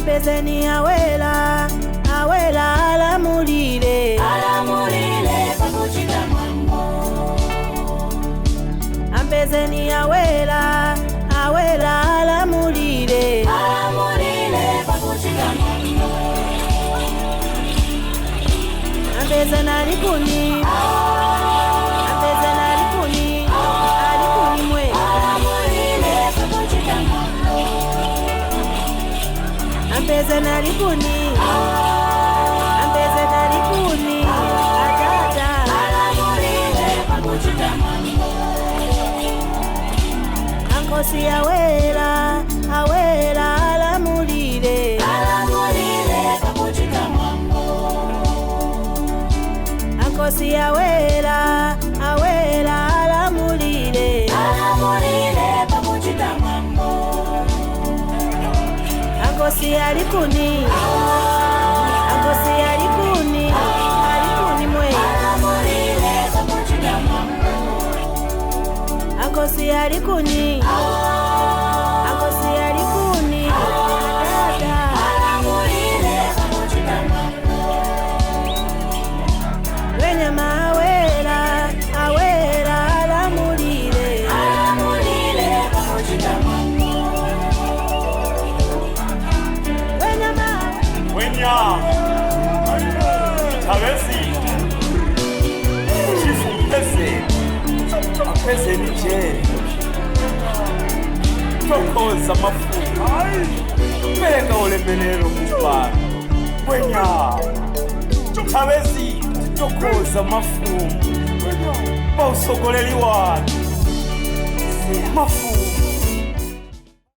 Ampezeni awela, awela alamulile, alamulile pakuchita mwambo. Ampezeni awela, awela alamulile, alamulile pakuchita mwambo. Ampezeni alikuni, ampezeni alikuni, alikuni mwe, alamulile pakuchita mwambo. Ampezeni alikuni, ampezeni alikuni, atata, alamulile pakuchita mwambo. Ankosi awela, awela alamulile, alamulile pakuchita mwambo. Ankosi awela, awela alamulile, alamulile pakuchita mwambo. Ankosi alikuni, Ankosi alikuni, alikuni mwe, alamulile pakuchita mwambo. Ankosi alikuni, Ankosi alikuni, atata, alamulile pakuchita mwambo. Wenyama awela, awela alamulile, alamulile pakuchita mwambo. Wenyama Wenya Tawesi Chifu Mpese Mpese ni jeri Tokoza mafu Mega ulemelelo mubara Wenya Tawesi Tokoza mafu Bausogoleli watu Mafu